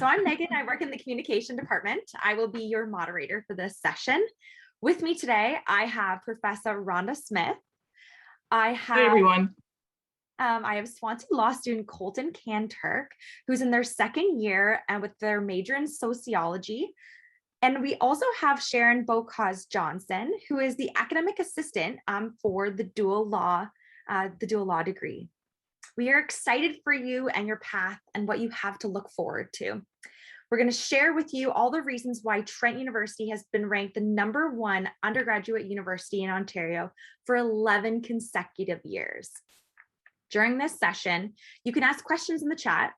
So I'm Megan, I work in the communication department. I will be your moderator for this session. With me today, I have Professor Rhonda Smith. Hey everyone. I have Swansea Law student Colton Canturk, who's in their second year and with their major in sociology. And we also have Sharon Bocause Johnson, who is the academic assistant for the dual law degree. We are excited for you and your path and what you have to look forward to. We're going to share with you all the reasons why Trent University has been ranked the #1 undergraduate university in Ontario for 11 consecutive years. During this session, you can ask questions in the chat.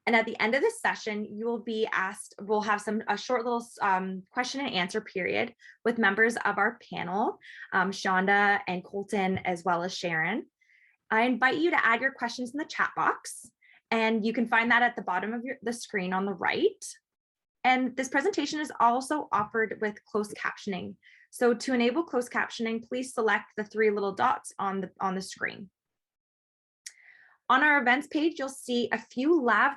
And at the end of this session, you will be asked, we'll have a short little question and answer period with members of our panel, Shonda and Colton, as well as Sharon. I invite you to add your questions in the chat box, and you can find that at the bottom of the screen on the right. And this presentation is also offered with closed captioning. So to enable closed captioning, please select the 3 little dots on the screen. On our events page, you'll see a few live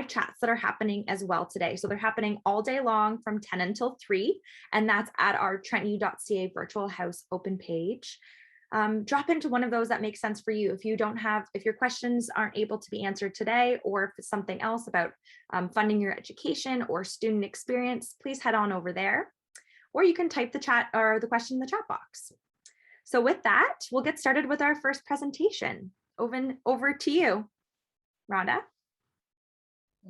chats that are happening as well today. So they're happening all day long from 10 until 3, and that's at our trentu.ca virtual house open page. Drop into one of those that makes sense for you. If your questions aren't able to be answered today, or if it's something else about funding your education or student experience, please head on over there, or you can type the chat or the question in the chat box. So with that, we'll get started with our first presentation. Over to you, Rhonda.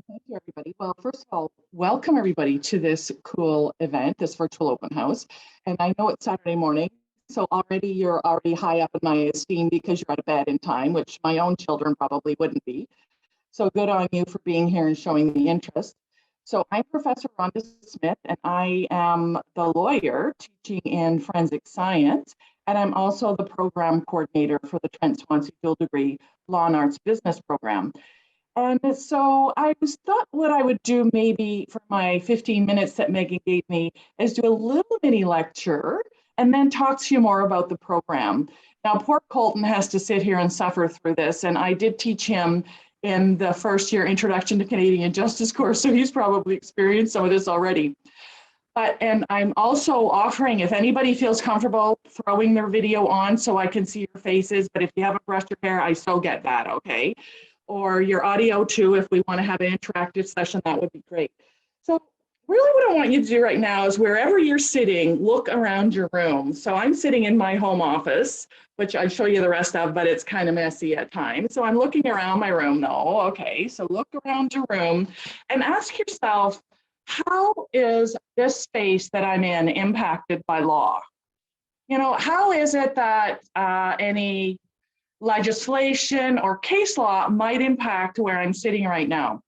Thank you, everybody. Well, first of all, welcome everybody to this cool event, this virtual open house. And I know it's Saturday morning, so you're already high up in my esteem because you're out of bed in time, which my own children probably wouldn't be. So good on you for being here and showing the interest. So I'm Professor Rhonda Smith, and I am the lawyer teaching in forensic science. And I'm also the program coordinator for the Trent Swansea Dual Degree Law and Arts Business Program. And so I thought what I would do maybe for my 15 minutes that Megan gave me is do a little mini lecture and then talk to you more about the program. Now, poor Colton has to sit here and suffer through this, and I did teach him in the first year Introduction to Canadian Justice course, so he's probably experienced some of this already. And I'm also offering, if anybody feels comfortable throwing their video on so I can see your faces, but if you haven't brushed your hair, I so get that, okay? Or your audio too, if we want to have an interactive session, that would be great. So really what I want you to do right now is wherever you're sitting, look around your room. So I'm sitting in my home office, which I'll show you the rest of, but it's kind of messy at times. So I'm looking around my room though, okay? So look around your room and ask yourself, how is this space that I'm in impacted by law? You know, how is it that any legislation or case law might impact where I'm sitting right now?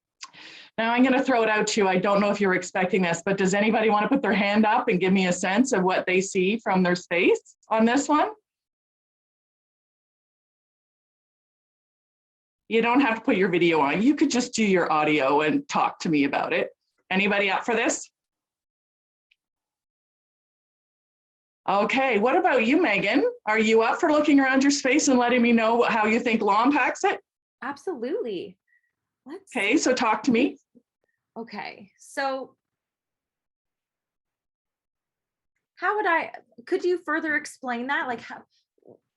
Now I'm going to throw it out to you. I don't know if you're expecting this, but does anybody want to put their hand up and give me a sense of what they see from their space on this one? You don't have to put your video on. You could just do your audio and talk to me about it. Anybody up for this? Okay, what about you, Megan? Are you up for looking around your space and letting me know how you think law impacts it? Absolutely. Okay, so talk to me. Okay, so could you further explain that? Like how,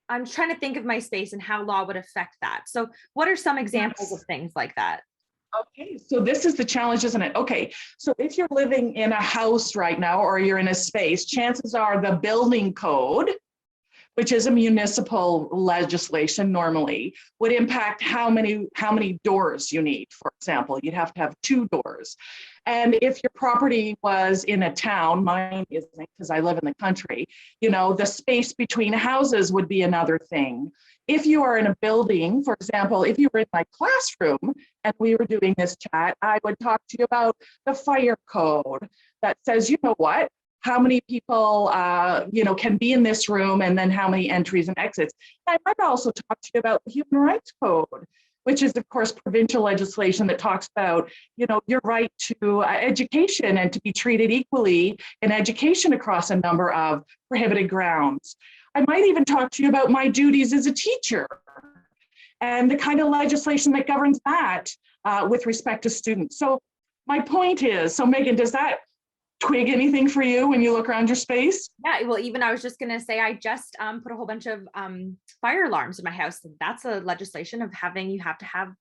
I'm trying to think of my space and how law would affect that. So what are some examples of things like that? Okay, so this is the challenge, isn't it? Okay, so if you're living in a house right now or you're in a space, chances are the building code, which is a municipal legislation normally, would impact how many doors you need. For example, you'd have to have 2 doors. And if your property was in a town, mine isn't because I live in the country, you know, the space between houses would be another thing. If you are in a building, for example, if you were in my classroom and we were doing this chat, I would talk to you about the fire code that says, you know what, how many people, you know, can be in this room and then how many entries and exits. I might also talk to you about the Human Rights Code, which is, of course, provincial legislation that talks about, you know, your right to education and to be treated equally in education across a number of prohibited grounds. I might even talk to you about my duties as a teacher and the kind of legislation that governs that with respect to students. So my point is, so Megan, does that twig anything for you when you look around your space? Yeah, well, even I was just gonna say, I just put a whole bunch of fire alarms in my house. That's a legislation of having, you have to have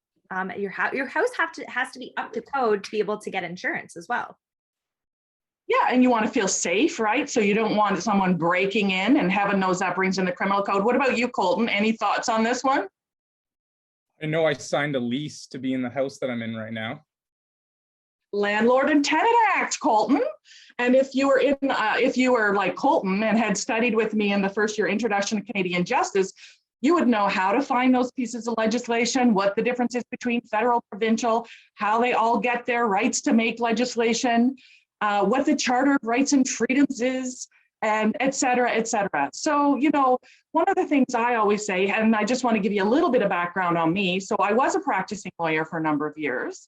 your house has to be up to code to be able to get insurance as well. Yeah, and you want to feel safe, right? So you don't want someone breaking in, and heaven knows that brings in the criminal code. What about you, Colton? Any thoughts on this one? I know I signed a lease to be in the house that I'm in right now. Landlord and Tenant Act, Colton. And if you were like Colton and had studied with me in the first year Introduction to Canadian Justice, you would know how to find those pieces of legislation, what the difference is between federal, provincial, how they all get their rights to make legislation, what the Charter of Rights and Freedoms is, and et cetera, et cetera. So, you know, one of the things I always say, and I just want to give you a little bit of background on me. So I was a practicing lawyer for a number of years.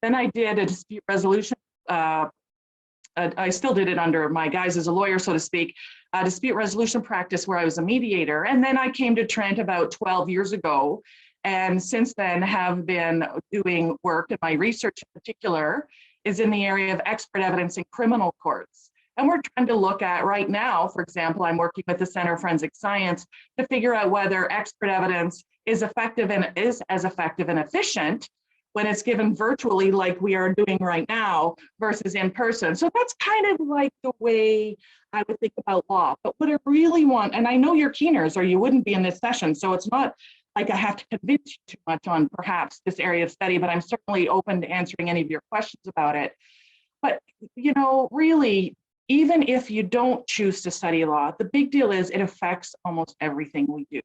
Then I did a dispute resolution. I still did it under my guise as a lawyer, so to speak, a dispute resolution practice where I was a mediator. And then I came to Trent about 12 years ago. And since then have been doing work, and my research in particular is in the area of expert evidence in criminal courts. And we're trying to look at right now, for example, I'm working with the Center of Forensic Science to figure out whether expert evidence is effective and is as effective and efficient when it's given virtually like we are doing right now versus in person. So that's kind of like the way I would think about law. But what I really want, and I know you're keeners or you wouldn't be in this session, so it's not like I have to convince you too much on perhaps this area of study, but I'm certainly open to answering any of your questions about it. But, you know, really, even if you don't choose to study law, the big deal is it affects almost everything we do.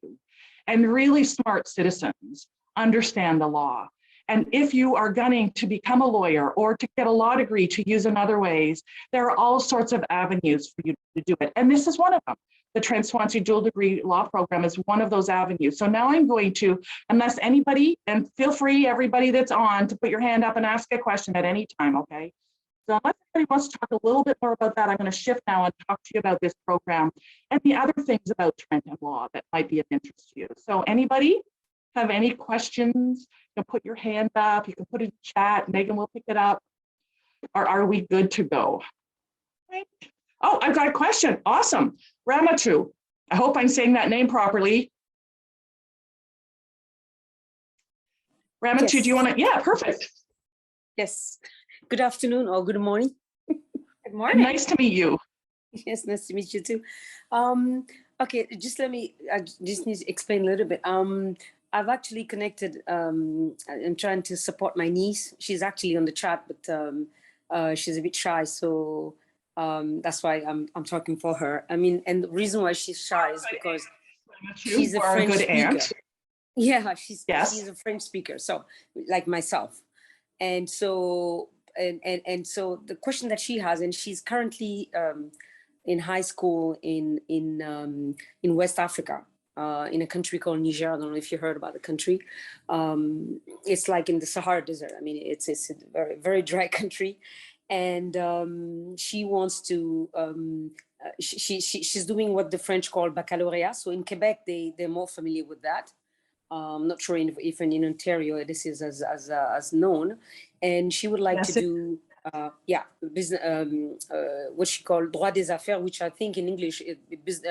And really smart citizens understand the law. And if you are gunning to become a lawyer or to get a law degree, to use in other ways, there are all sorts of avenues for you to do it. And this is one of them. The Trent Swansea Dual Degree Law Program is one of those avenues. So now I'm going to, unless anybody, and feel free, everybody that's on, to put your hand up and ask a question at any time, okay? So unless anybody wants to talk a little bit more about that, I'm going to shift now and talk to you about this program and the other things about Trent and law that might be of interest to you. So anybody have any questions? You can put your hand up, you can put it in chat, Megan will pick it up. Or are we good to go? Right. Oh, I've got a question. Awesome. Ramatu, I hope I'm saying that name properly. Ramatu, Yes. do you want to? Yeah, perfect. Yes. Good afternoon or good morning. Good morning. Nice to meet you. Yes, nice to meet you too. Okay, just let me, I just need to explain a little bit. I've actually connected, I'm trying to support my niece. She's actually on the chat, but she's a bit shy. So that's why I'm talking for her. I mean, and the reason why she's shy is because she's a French speaker. Yeah, she's a French speaker. So like myself. And so, and so the question that she has, and she's currently in high school in West Africa, in a country called Niger. I don't know if you heard about the country. It's like in the Sahara Desert. I mean, it's a very, very dry country. And she wants to, she's doing what the French call baccalaureate. So in Quebec, they're more familiar with that. I'm not sure if in Ontario this is as known. And she would like to do, business, what she called droit des affaires, which I think in English is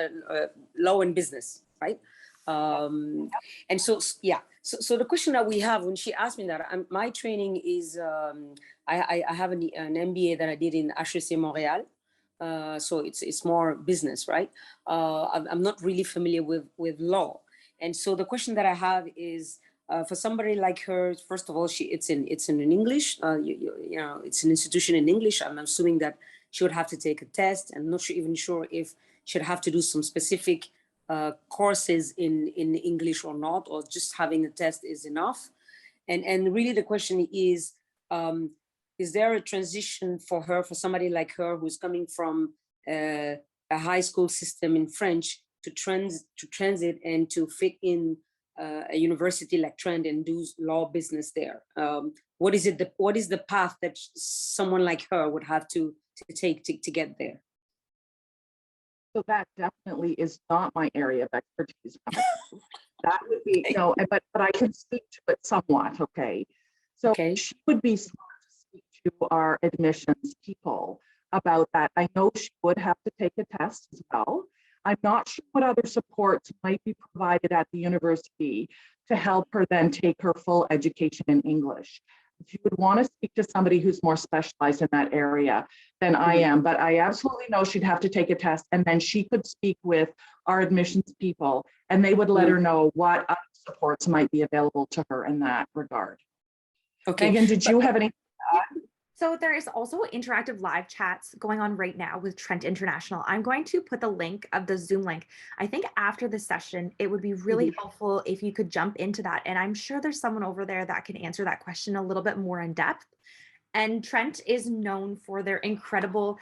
law and business, right? And so, yeah. So the question that we have when she asked me that, my training is, I have an MBA that I did in HEC Montréal. So it's more business, right? I'm not really familiar with law. And so the question that I have is, for somebody like her, first of all, it's in English. You know, it's an institution in English. I'm assuming that she would have to take a test. I'm not even sure if she'd have to do some specific courses in English or not, or just having a test is enough. And really the question is there a transition for her, for somebody like her who's coming from a high school system in French to transit and to fit in a university like Trent and do law business there? What is the path that someone like her would have to take to get there? So that definitely is not my area of expertise. That would be, you know, but I can speak to it somewhat, okay? So she would be smart to speak our admissions people about that. I know she would have to take a test as well. I'm not sure what other supports might be provided at the university to help her then take her full education in English. If you would want to speak to somebody who's more specialized in that area than I am, but I absolutely know she'd have to take a test, and then she could speak with our admissions people and they would let her know what other supports might be available to her in that regard. Okay. Megan, did you have any? So there is also interactive live chats going on right now with Trent International. I'm going to put the link of the Zoom link. I think after the session, it would be really helpful if you could jump into that. And I'm sure there's someone over there that can answer that question a little bit more in depth. And Trent is known for their incredible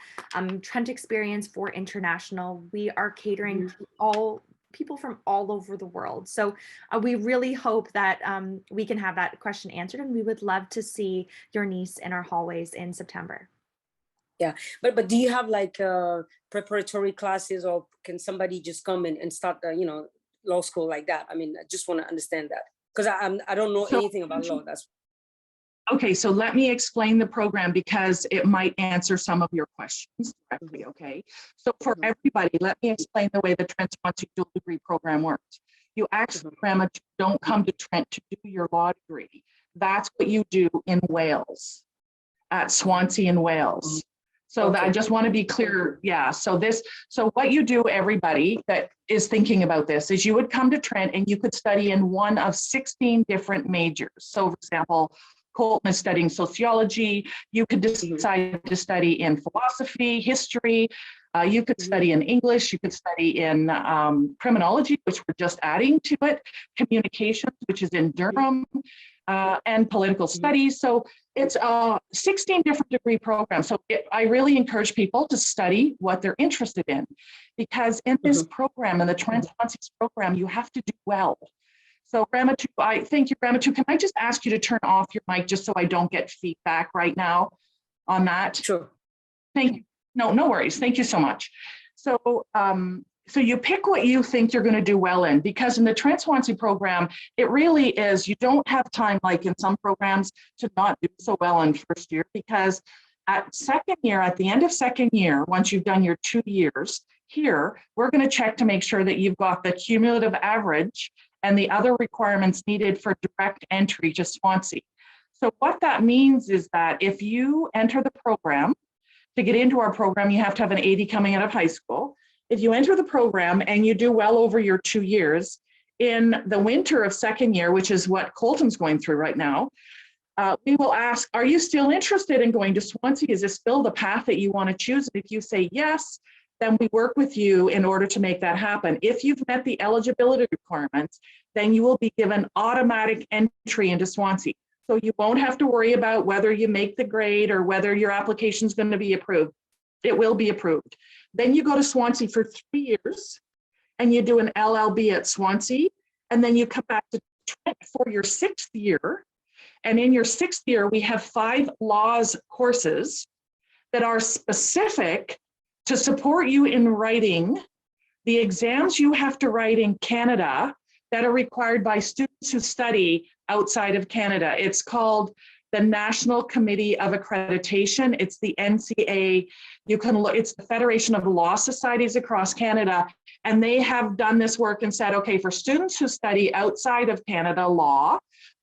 Trent experience for international. We are catering to all people from all over the world. So we really hope that we can have that question answered, and we would love to see your niece in our hallways in September. Yeah, but do you have like preparatory classes, or can somebody just come in and start, law school like that? I mean, I just want to understand that, because I don't know anything about law. That's okay. So let me explain the program because it might answer some of your questions directly. Okay. So for everybody, let me explain the way the Trent Swansea dual degree program works. You actually, Grandma, don't come to Trent to do your law degree. That's what you do in Wales, at Swansea in Wales. So I just want to be clear. Yeah. So what you do, everybody that is thinking about this, is you would come to Trent and you could study in one of 16 different majors. So for example, Colton is studying sociology. You could decide to study in philosophy, history. You could study in English. You could study in criminology, which we're just adding to it, communications, which is in Durham, and political studies. So it's 16 different degree programs. So I really encourage people to study what they're interested in, because in this program, in the Trent Swansea program, you have to do well. So Ramatu, thank you, Ramatu. Can I just ask you to turn off your mic just so I don't get feedback right now on that? Sure. Thank you. No worries. Thank you so much. So, so you pick what you think you're going to do well in, because in the Trent Swansea program, it really is, you don't have time like in some programs to not do so well in first year, because at second year, at the end of second year, once you've done your 2 years here, we're going to check to make sure that you've got the cumulative average and the other requirements needed for direct entry to Swansea. So what that means is that if you enter the program, to get into our program, you have to have an 80 coming out of high school. If you enter the program and you do well over your 2 years, in the winter of second year, which is what Colton's going through right now, we will ask, are you still interested in going to Swansea? Is this still the path that you want to choose? And if you say yes, then we work with you in order to make that happen. If you've met the eligibility requirements, then you will be given automatic entry into Swansea. So you won't have to worry about whether you make the grade or whether your application is going to be approved. It will be approved. Then you go to Swansea for 3 years and you do an LLB at Swansea, and then you come back to Trent for your 6th year. And in your 6th year, we have 5 laws courses that are specific to support you in writing the exams you have to write in Canada that are required by students who study outside of Canada. It's called the National Committee of Accreditation. It's the NCA. You can look, it's the Federation of Law Societies across Canada. And they have done this work and said, okay, for students who study outside of Canada law,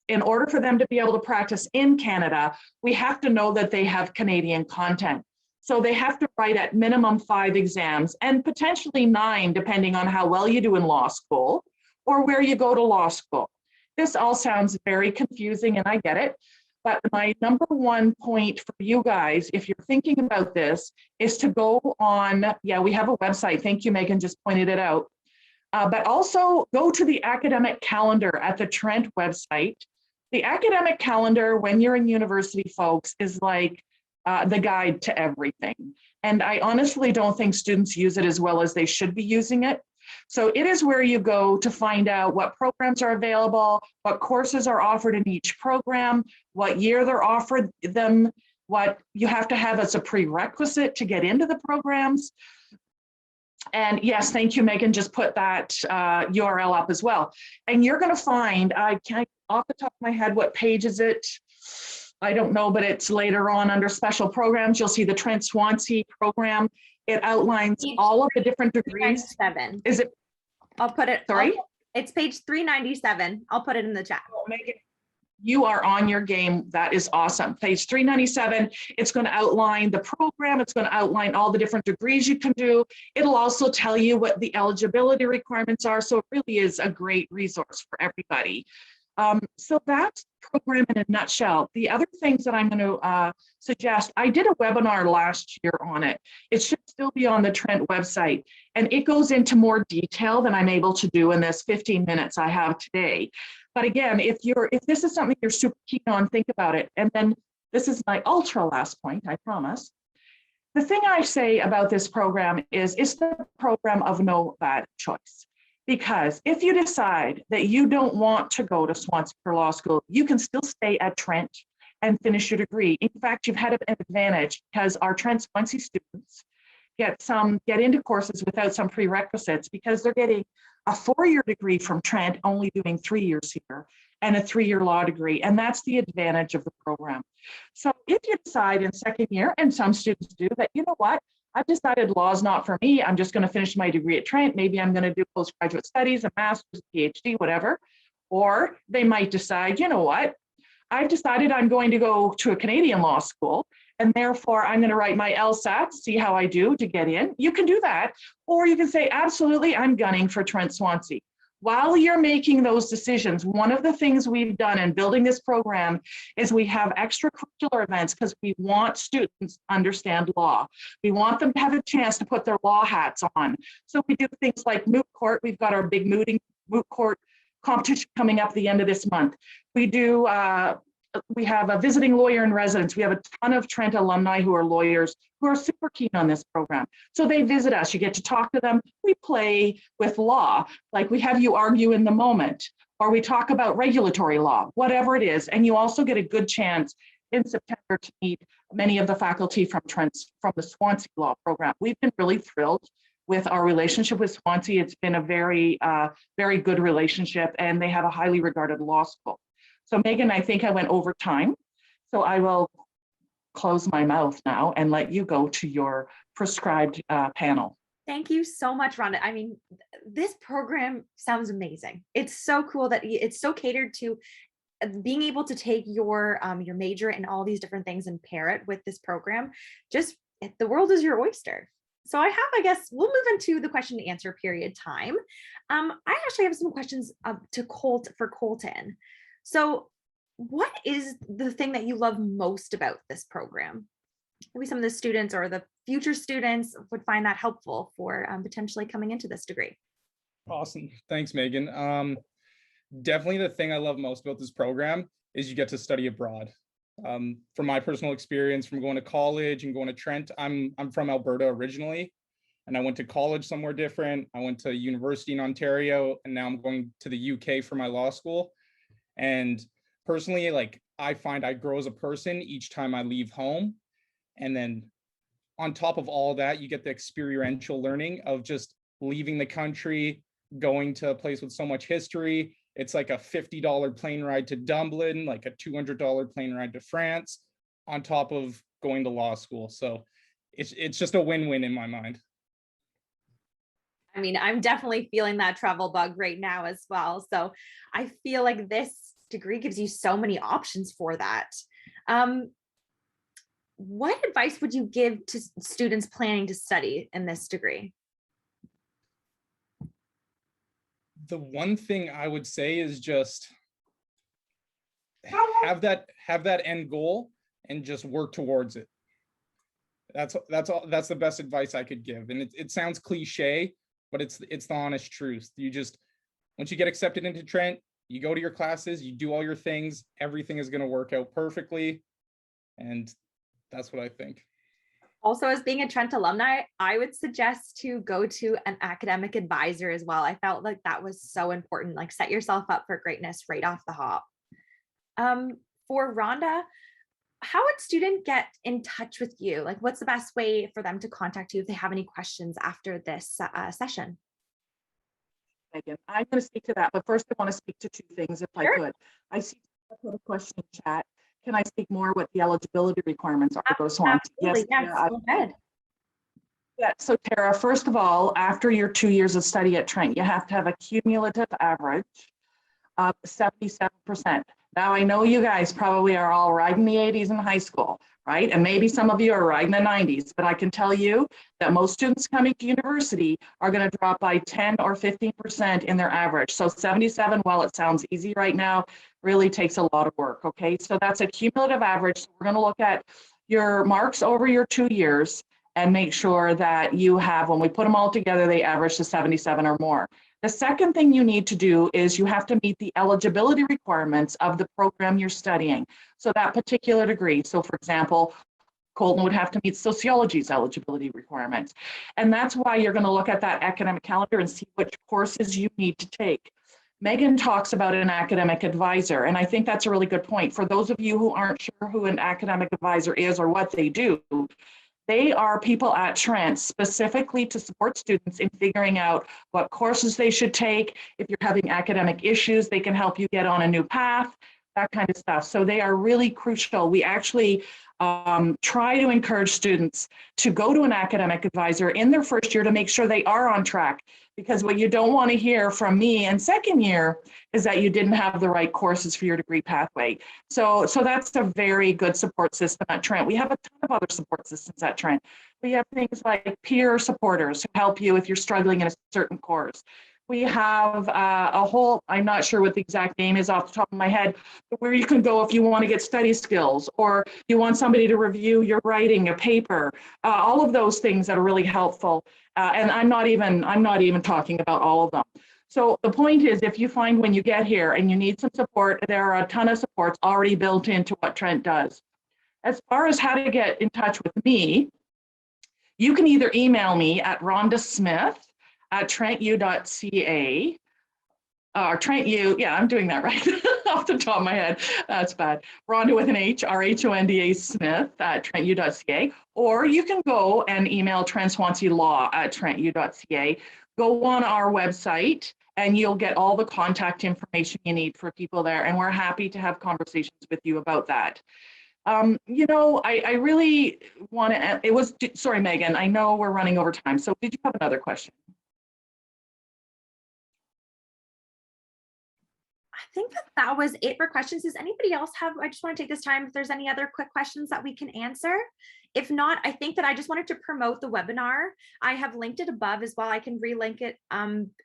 in order for them to be able to practice in Canada, we have to know that they have Canadian content. So they have to write at minimum 5 exams and potentially 9, depending on how well you do in law school or where you go to law school. This all sounds very confusing, and I get it. But my number one point for you guys, if you're thinking about this, is to go on, yeah, we have a website. Thank you, Megan just pointed it out. But also go to the academic calendar at the Trent website. The academic calendar, when you're in university, folks, is like the guide to everything. And I honestly don't think students use it as well as they should be using it. So it is where you go to find out what programs are available, what courses are offered in each program, what year they're offered them, what you have to have as a prerequisite to get into the programs. And yes, thank you, Megan, just put that URL up as well. And you're going to find, I can't off the top of my head, what page is it? I don't know, but it's later on under special programs. You'll see the Trent Swansea program. It outlines all of the different degrees. 397. Is it? I'll put it. Sorry? It's page 397. I'll put it in the chat. Oh, Megan, you are on your game. That is awesome. Page 397, it's going to outline the program. It's going to outline all the different degrees you can do. It'll also tell you what the eligibility requirements are. So it really is a great resource for everybody. So that's the program in a nutshell. The other things that I'm going to suggest, I did a webinar last year on it. It should still be on the Trent website, and it goes into more detail than I'm able to do in this 15 minutes I have today. But again, if this is something you're super keen on, think about it. And then this is my ultra last point, I promise. The thing I say about this program is it's the program of no bad choice. Because if you decide that you don't want to go to Swansea for law school, you can still stay at Trent and finish your degree. In fact, you've had an advantage because our Trent Swansea students get into courses without some prerequisites because they're getting a 4-year degree from Trent, only doing 3 years here, and a 3-year law degree. And that's the advantage of the program. So if you decide in second year, and some students do, that, you know what, I've decided law is not for me. I'm just going to finish my degree at Trent. Maybe I'm going to do postgraduate studies, a master's, a PhD, whatever. Or they might decide, you know what, I've decided I'm going to go to a Canadian law school, and therefore I'm going to write my LSAT, see how I do to get in. You can do that. Or you can say, absolutely, I'm gunning for Trent Swansea. While you're making those decisions, one of the things we've done in building this program is we have extracurricular events because we want students to understand law. We want them to have a chance to put their law hats on. So we do things like moot court. We've got our big moot court competition coming up at the end of this month. We have a visiting lawyer in residence. We have a ton of Trent alumni who are lawyers who are super keen on this program. So they visit us, you get to talk to them. We play with law, like we have you argue in the moment, or we talk about regulatory law, whatever it is. And you also get a good chance in September to meet many of the faculty from the Swansea Law program. We've been really thrilled with our relationship with Swansea. It's been a very, very good relationship, and they have a highly regarded law school. So Megan, I think I went over time, so I will close my mouth now and let you go to your prescribed panel. Thank you so much, Rhonda. I mean, this program sounds amazing. It's so cool that it's so catered to being able to take your major and all these different things and pair it with this program. Just the world is your oyster. So I guess we'll move into the question and answer period time. I actually have some questions for Colton. So what is the thing that you love most about this program? Maybe some of the students or the future students would find that helpful for potentially coming into this degree. Awesome. Thanks, Megan. Definitely the thing I love most about this program is you get to study abroad. From my personal experience from going to college and going to Trent, I'm from Alberta originally, and I went to college somewhere different. I went to university in Ontario, and now I'm going to the UK for my law school. And personally, like, I find I grow as a person each time I leave home. And then on top of all that, you get the experiential learning of just leaving the country, going to a place with so much history. It's like a $50 plane ride to Dublin, like a $200 plane ride to France, on top of going to law school. So it's just a win-win in my mind. I mean, I'm definitely feeling that travel bug right now as well. So I feel like this degree gives you so many options for that. What advice would you give to students planning to study in this degree? The one thing I would say is just have that end goal and just work towards it. That's the best advice I could give. And it sounds cliche, but it's the honest truth. You just, once you get accepted into Trent, you go to your classes, you do all your things, everything is going to work out perfectly. And that's what I think. Also, as being a Trent alumni, I would suggest to go to an academic advisor as well. I felt like that was so important, like set yourself up for greatness right off the hop. For Rhonda, how would student get in touch with you? Like, what's the best way for them to contact you if they have any questions after this session? Megan, I'm going to speak to that, but first I want to speak to two things if I could. I see a question in chat. can I speak more what the eligibility requirements are to go to Swansea? Absolutely, yes, Tara, go ahead. Yeah, so Tara, first of all, after your 2 years of study at Trent, you have to have a cumulative average of 77%. Now, I know you guys probably are all riding the 80s in high school, right? And maybe some of you are riding the 90s, but I can tell you that most students coming to university are going to drop by 10 or 15% in their average. So 77, while it sounds easy right now, really takes a lot of work, okay? So that's a cumulative average. So we're going to look at your marks over your 2 years and make sure that you have, when we put them all together, they average to 77 or more. The second thing you need to do is you have to meet the eligibility requirements of the program you're studying. So that particular degree. So for example, Colton would have to meet sociology's eligibility requirements. And that's why you're going to look at that academic calendar and see which courses you need to take. Megan talks about an academic advisor, and I think that's a really good point. For those of you who aren't sure who an academic advisor is or what they do, they are people at Trent specifically to support students in figuring out what courses they should take. If you're having academic issues, they can help you get on a new path, that kind of stuff. So they are really crucial. We actually try to encourage students to go to an academic advisor in their first year to make sure they are on track. Because what you don't want to hear from me in second year is that you didn't have the right courses for your degree pathway. So that's a very good support system at Trent. We have a ton of other support systems at Trent. We have things like peer supporters who help you if you're struggling in a certain course. We have a whole, I'm not sure what the exact name is off the top of my head, but where you can go if you want to get study skills or you want somebody to review your writing, a paper, all of those things that are really helpful. And I'm not even talking about all of them. So the point is, if you find when you get here and you need some support, there are a ton of supports already built into what Trent does. As far as how to get in touch with me, you can either email me at Rhonda Smith at trentu.ca, or TrentU, yeah, I'm doing that right off the top of my head. That's bad. Rhonda with an H, R-H-O-N-D-A Smith at trentu.ca, or you can go and email trentswansea at trentu.ca. Go on our website and you'll get all the contact information you need for people there. And we're happy to have conversations with you about that. You know, I really want to, sorry, Megan, I know we're running over time. So did you have another question? I think that was it for questions. Does anybody else have, I just want to take this time if there's any other quick questions that we can answer. If not, I think that I just wanted to promote the webinar. I have linked it above as well. I can relink it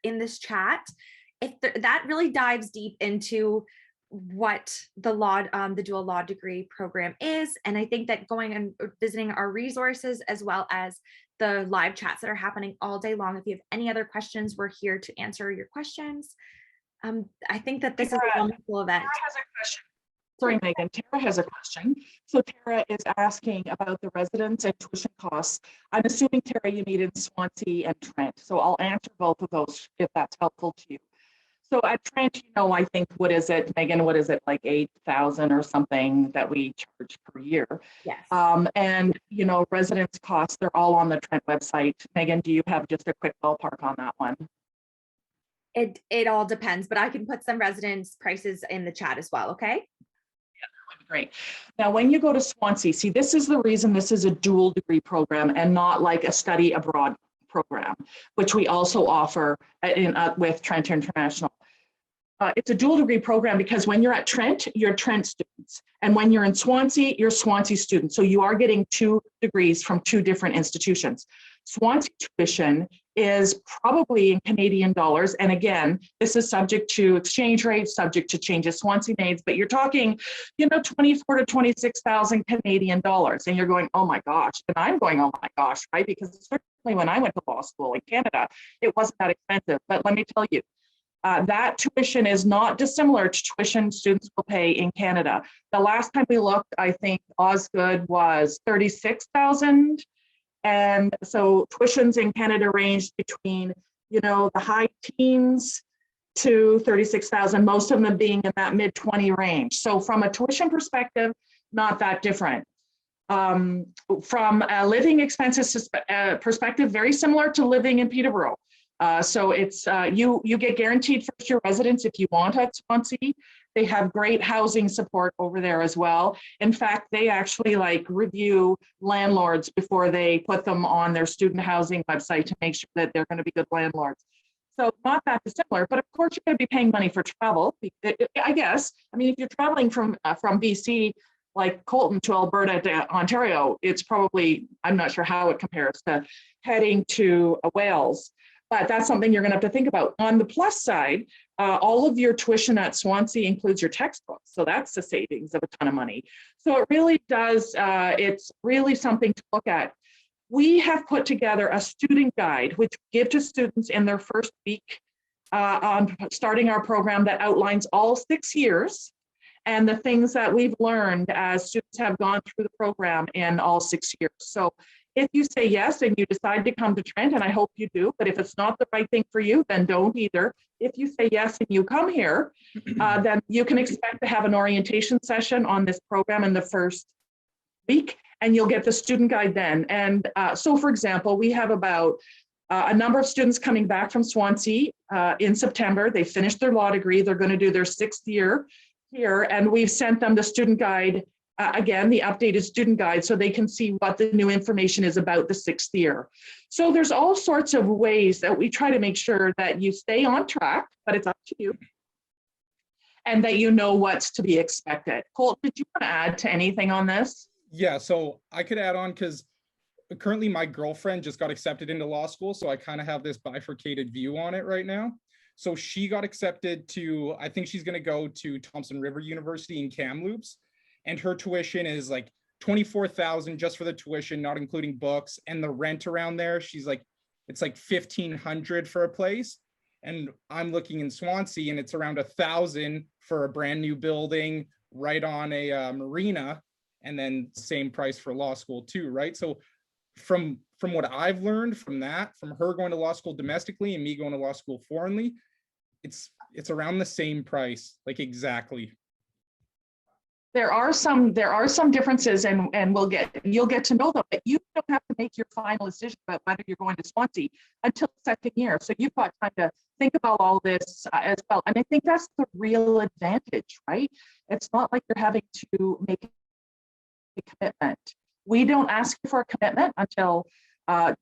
in this chat. That really dives deep into what the law, the dual law degree program is. And I think that going and visiting our resources as well as the live chats that are happening all day long. If you have any other questions, we're here to answer your questions. I think that this is a wonderful event. Tara has a question. Sorry, Megan. Tara has a question. So Tara is asking about the residence and tuition costs. I'm assuming, Tara, you meet in Swansea and Trent. So I'll answer both of those if that's helpful to you. So at Trent, you know, I think, what is it, Megan, what is it, like 8,000 or something that we charge per year? Yes. And, you know, residence costs, they're all on the Trent website. Megan, do you have just a quick ballpark on that one? It all depends, but I can put some residence prices in the chat as well, okay? Yeah, that would be great. Now, when you go to Swansea, see, this is the reason this is a dual degree program and not like a study abroad program, which we also offer with Trent International. It's a dual degree program because when you're at Trent, you're Trent students. And when you're in Swansea, you're Swansea students. So you are getting 2 degrees from 2 different institutions. Swansea tuition is probably in Canadian dollars. And again, this is subject to exchange rates, subject to changes Swansea made, but you're talking, you know, 24 to 26,000 Canadian dollars. And you're going, oh my gosh. And I'm going, oh my gosh, right? Because certainly when I went to law school in Canada, it wasn't that expensive. But let me tell you, that tuition is not dissimilar to tuition students will pay in Canada. The last time we looked, I think Osgood was 36,000. And so tuitions in Canada ranged between, you know, the high teens to 36,000, most of them being in that mid-20 range. So from a tuition perspective, not that different. From a living expenses perspective, very similar to living in Peterborough. So it's you get guaranteed first year residence if you want at Swansea. They have great housing support over there as well. In fact, they actually like review landlords before they put them on their student housing website to make sure that they're going to be good landlords. So not that dissimilar, but of course you're going to be paying money for travel, I guess. I mean, if you're traveling from BC, like Colton, to Alberta to Ontario, it's probably, I'm not sure how it compares to heading to Wales, but that's something you're going to have to think about. On the plus side, all of your tuition at Swansea includes your textbooks. So that's a savings of a ton of money. So it really does, it's really something to look at. We have put together a student guide, which we give to students in their first week on starting our program, that outlines all 6 years and the things that we've learned as students have gone through the program in all 6 years. So if you say yes and you decide to come to Trent, and I hope you do, but if it's not the right thing for you, then don't either. If you say yes and you come here, then you can expect to have an orientation session on this program in the first week, and you'll get the student guide then. And so for example, we have about a number of students coming back from Swansea in September. They finished their law degree. They're going to do their 6th year here, and we've sent them the student guide, again, the updated student guide, so they can see what the new information is about the 6th year. So there's all sorts of ways that we try to make sure that you stay on track, but it's up to you, and that you know what's to be expected. Colt, did you want to add to anything on this? Yeah, so I could add on because currently my girlfriend just got accepted into law school, so I kind of have this bifurcated view on it right now. So she got accepted to, I think she's going to go to Thompson River University in Kamloops, and her tuition is like $24,000 just for the tuition, not including books, and the rent around there. She's like, it's like $1,500 for a place, and I'm looking in Swansea, and it's around $1,000 for a brand new building right on a marina, and then same price for law school too, right? So from what I've learned from that, from her going to law school domestically and me going to law school foreignly, it's around the same price, like exactly. There are some differences, and you'll get to know them, but you don't have to make your final decision about whether you're going to Swansea until the 2nd year. So you've got time to think about all this as well. And I think that's the real advantage, right? It's not like you're having to make a commitment. We don't ask you for a commitment until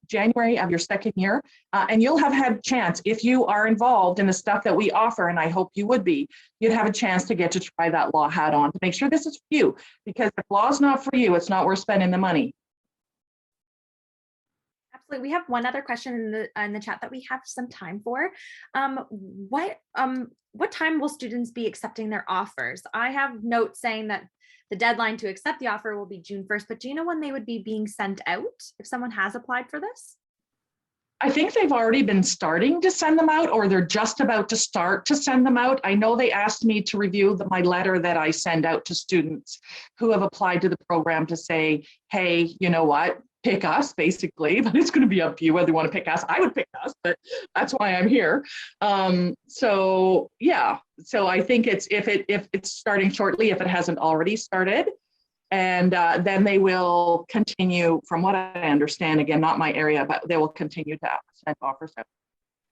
January of your 2nd year, and you'll have had a chance, if you are involved in the stuff that we offer, and I hope you would be, you'd have a chance to get to try that law hat on to make sure this is for you, because if law's not for you, it's not worth spending the money. Absolutely. We have one other question in the chat that we have some time for. What time will students be accepting their offers? I have notes saying that the deadline to accept the offer will be June 1st, but do you know when they would be being sent out if someone has applied for this? I think they've already been starting to send them out, or they're just about to start to send them out. I know they asked me to review my letter that I send out to students who have applied to the program to say, hey, you know what? Pick us, basically, but it's going to be up to you whether you want to pick us. I would pick us, but that's why I'm here. So yeah, so I think if it's starting shortly, if it hasn't already started, and then they will continue, from what I understand, again, not my area, but they will continue to send offers out.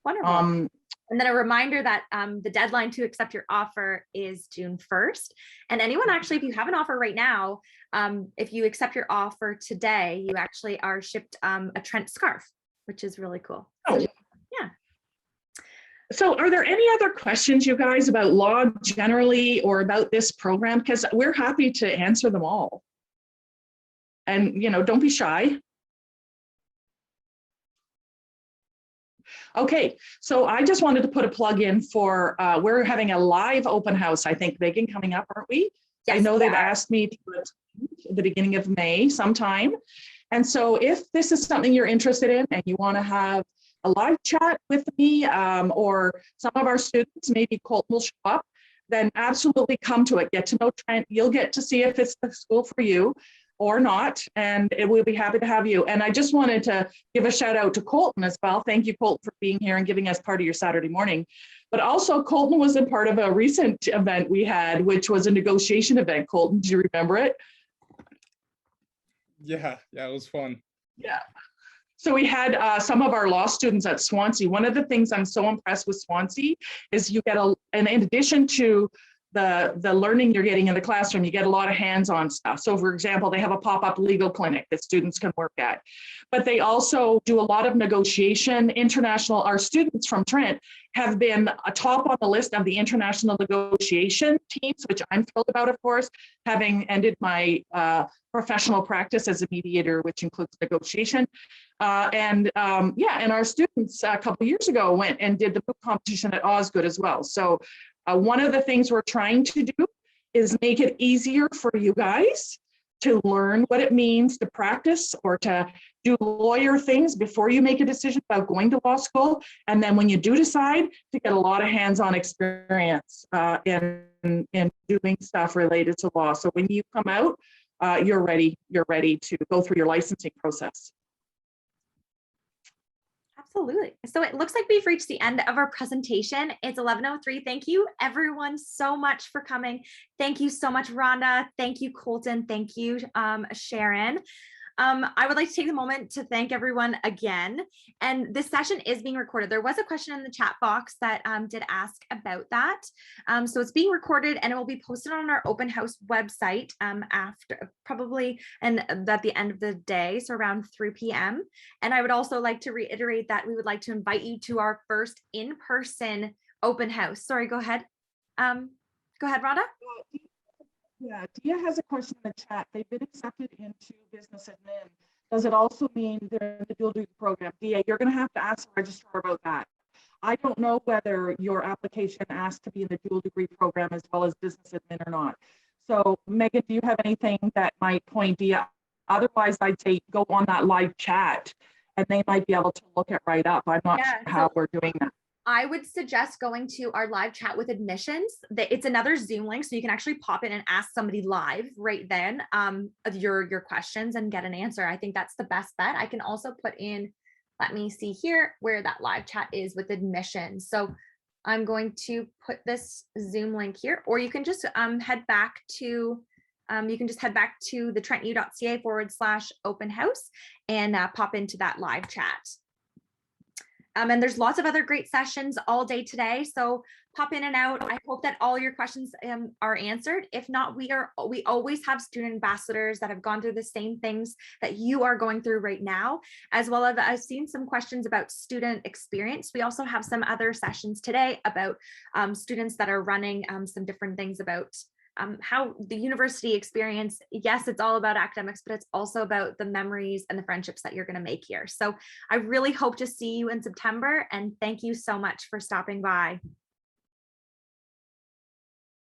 Wonderful. And then a reminder that the deadline to accept your offer is June 1st. And anyone actually, if you have an offer right now, if you accept your offer today, you actually are shipped a Trent scarf, which is really cool. Oh. So, yeah. So are there any other questions, you guys, about law generally or about this program? Because we're happy to answer them all. And, you know, don't be shy. Okay, so I just wanted to put a plug in for, we're having a live open house, I think, Megan, coming up, aren't we? Yes, I know they've asked me to at the beginning of May sometime. And so if this is something you're interested in and you want to have a live chat with me or some of our students, maybe Colt will show up, then absolutely come to it. Get to know Trent. You'll get to see if it's the school for you or not, and we'll be happy to have you. And I just wanted to give a shout out to Colton as well. Thank you, Colton, for being here and giving us part of your Saturday morning. But also Colton was a part of a recent event we had, which was a negotiation event. Colton, do you remember it? Yeah, it was fun. Yeah. So we had some of our law students at Swansea. One of the things I'm so impressed with Swansea is you get in addition to the learning you're getting in the classroom, you get a lot of hands-on stuff. So for example, they have a pop-up legal clinic that students can work at, but they also do a lot of negotiation. Our students from Trent have been a top on the list of the international negotiation teams, which I'm thrilled about, of course, having ended my professional practice as a mediator, which includes negotiation. And our students a couple of years ago went and did the book competition at Osgood as well. So one of the things we're trying to do is make it easier for you guys to learn what it means to practice or to do lawyer things before you make a decision about going to law school. And then when you do decide, to get a lot of hands-on experience in doing stuff related to law. So when you come out, you're ready to go through your licensing process. Absolutely. So it looks like we've reached the end of our presentation. It's 11:03. Thank you everyone so much for coming. Thank you so much, Rhonda. Thank you, Colton. Thank you, Sharon. I would like to take the moment to thank everyone again. And this session is being recorded. There was a question in the chat box that did ask about that. So it's being recorded and it will be posted on our open house website after probably and at the end of the day, so around 3 p.m. And I would also like to reiterate that we would like to invite you to our first in-person open house. Sorry, go ahead. Go ahead, Rhonda. Yeah, Dia has a question in the chat. They've been accepted into business admin. Does it also mean they're in the dual degree program? Dia, you're going to have to ask the registrar about that. I don't know whether your application asked to be in the dual degree program as well as business admin or not. So Megan, do you have anything that might point Dia? Otherwise, I'd say go on that live chat and they might be able to look it right up. I'm not sure how we're doing that. I would suggest going to our live chat with admissions. It's another Zoom link, so you can actually pop in and ask somebody live right then your questions and get an answer. I think that's the best bet. I can also put in, let me see here where that live chat is with admissions. So I'm going to put this Zoom link here, or you can just head back to the trentu.ca/open house and pop into that live chat. And there's lots of other great sessions all day today. So pop in and out. I hope that all your questions are answered. If not, we always have student ambassadors that have gone through the same things that you are going through right now, as well as I've seen some questions about student experience. We also have some other sessions today about students that are running some different things about how the university experience, yes, it's all about academics, but it's also about the memories and the friendships that you're going to make here. So I really hope to see you in September, and thank you so much for stopping by.